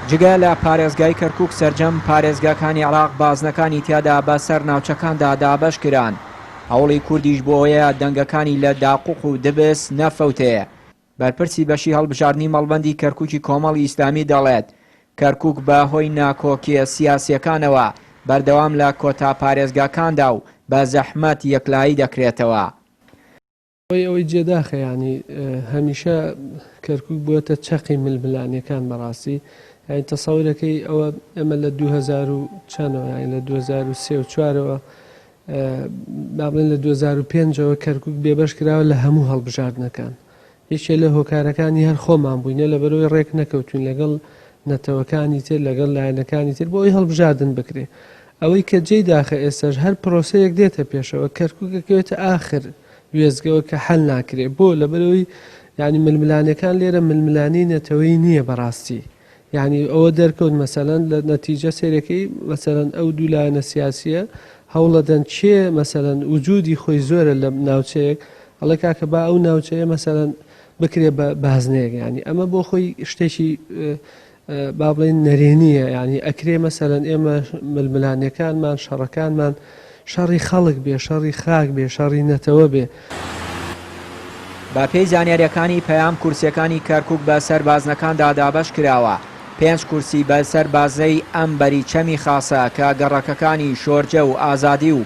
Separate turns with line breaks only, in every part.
جگە لە پارێزگای کەرکووک سەرجەم پارێزگاکانی عێراق بازنەکانی تیادا بەسەر ناوچەکاندا دابەش کران. هەوڵی کوردیش بۆ ئەوەیە دەنگەکانی لە داقوق و دبس نەفەوتێ. بەرپرسی بەشی هەڵبژاردننی مەڵبەندی کەرکووکی کۆمەڵی ئیسلامی دەڵێت کەرکووک بە هۆی ناکۆکیە سیاسیەکانەوە بەردەوام لە کۆتا پارێزگاکاندا و بە زەحمەت یەکلایی دەکرێتەوە.
ئەوەی جێداخە ینی هەمیشە کەرکووک بووەتە چەقی ململانیەکان بەڕاستی یانی تەسەورەکەی ئەوە ئەمە لە 2000 چەندەوە لە 2003 و 4ەوە بابڵێن لە 2005ەوە کەرکووک بێبەش کراوە لە هەموو هەڵبژاردنەکان. یەکێ لە هۆکارەکانی هەر خۆمان بووینە لە بەرەوەی ڕێک نەکەوتوین لەگەڵ نەتەوەکانی تر لەگەڵ لایەنەکانی تر بۆ ئەوی هەڵبژاردن بکرێ. ئەوەی کە جێی داخە ئێستاش هەر پرۆسەیەک دێتە پێشەوە کەرکووکەکەوێتە ئاخر وێزگەوە کە حەل ناکرێ بۆ لە بەرەوەی ینی ململانەکان لێرە ململانی نەتەوەی نییە بەڕاستی. یعنی ئەوە دەرکەوت مەسەلەن لە نەتیجە سێرەکەی مەسەلەن ئەو دوو لایەنە سیاسیە هەوڵەدەن چێ مەسەلەن وجودی خۆی زۆرە لە ناوچەیەک ئەڵێ کاکە با ئەو ناوچەیە مەسەلەن بکرێ بە بازنەیەک ینی ئەمە بۆ خۆی شتێکی با بڵێن نەرێنیە ینی ئەکرێ مەسەلەن ئێمە ململانیەکانمان شەڕەکانمان شەڕی خەڵک بێ شەڕی خاک بێ شەڕی نەتەوە بێ.
بە پێی زانیاریەکانی پەیام کورسیەکانی کەرکووک بە سەربازنەکاندا دابەش کراوە. 5 کورسی بە سەربازەی ئەم بەریچەمی خاسە کە گەڕەکەکانی شۆرجە و ئازادی و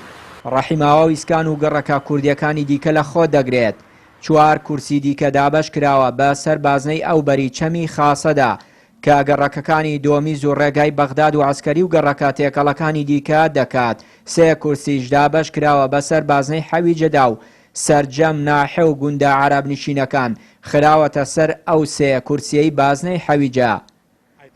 ڕەحیماوە و ئیسکان و گەڕەکە کوردیەکانی دیکە لە خۆ دەگرێت. 4 کورسی دیکە دابەش کراوە بە سەربازنەی ئەو بەریچەمی خاسەدا کە گەڕەکەکانی دۆمیز و ڕێگای بەغداد و عسکەری و گەڕەکە تێکەڵەکانی دیکە دەکات. 3 کورسیش دابەش کراوە بە سەربازنەی حەوی جەدا و سەرجەم ناحێ و گوندە عەرەب نشینەکان خراوەتە سەر ئەو 3 کورسیەی بازنەی حەویجە.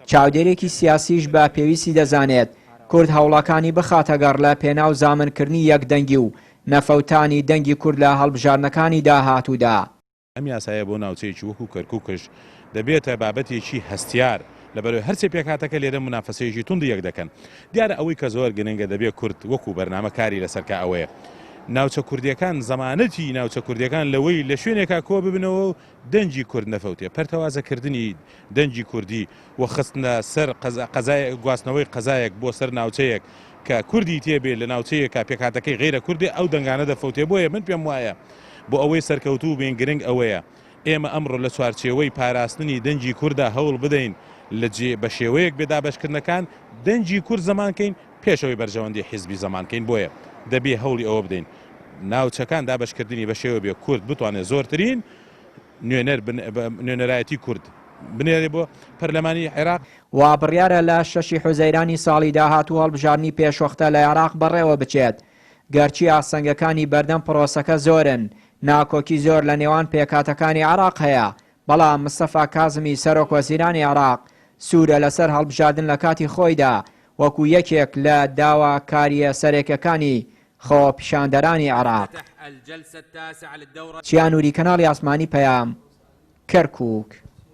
چاودێرێکی سیاسیش بە پێویستی دەزانێت کورد هەوڵەکانی بخاتە گەڕ لە پێناو زامنکردنی یەکدەنگی و نەفەوتانی دەنگی کورد لە هەڵبژاردنەکانی داهاتوودا.
ئەم یاسایە بۆ ناوچەیەکی وەکو کەرکووکش دەبێتە بابەتێکی هەستیار لەبەرەوەی هەرچێ پێکاتەکە لێرە منافەسەیەکی توند یەک دەکەن. دیارە ئەوەی کە زۆر گرنگە دەبێت کورد وەکو بەرنامە کاری لەسەرکە ئەوەیە ناوچە کوردیەکان زەمانەتی ناوچە کوردیەکان لەوەی لە شوێنێکا کۆ ببنەوە و دەنجی کورد نەفەوتێ پەرتەوازەکردنی دەنجی کوردی و خستنە سەر گواستنەوەی قەزایەک بۆ سەر ناوچەیەک کە کوردی تێبێ لە ناوچەیەکە پێکاتەکەی غیرە کوردی ئەو دەنگانە دەفەوتێ بۆیە من پێم وایە بۆ ئەوەی سەرکەوتوو بێن گرنگ ئەوەیە ئێمە ئەمڕۆ لە چوارچێوەی پاراستنی دەنجی کووردا هەوڵ بدەین بە شێوەیەک بێدابەشکردنەکان دەنجی کورد زەمانکەین پێشەوەی بەرژەوەندی حیزبی زەمانکەین بۆیە دەبێ هەوڵی ئەوە بدەین ناوچەکان دابەشکردنی بە شێوە بێ کورد بتوانێت زۆرترین نوێنەرایەتی کورد بنێرێ بۆ پەرلەمانی عێراق.
وا بڕیارە لە 6 حوزەیرانی ساڵی داهاتوو هەڵبژاردننی پێشوەختە لە عێراق بەڕێوە بچێت. گەرچی ئاسەنگەکانی بەردەم پرۆسەکە زۆرن ناکۆکی زۆر لە نێوان پێکاتەکانی عێراق هەیە بەڵام مستەفا کازمی سەرۆکوەزیرانی عێراق سوورە لەسەر هەڵبژاردن لە کاتی خۆیدا وەکو یەکێک لە داواکاریە سەرێکەکانی خۆپیشاندەرانی عێراق. چیانووری کەناڵی ئاسمانی پەیام کەرکووک.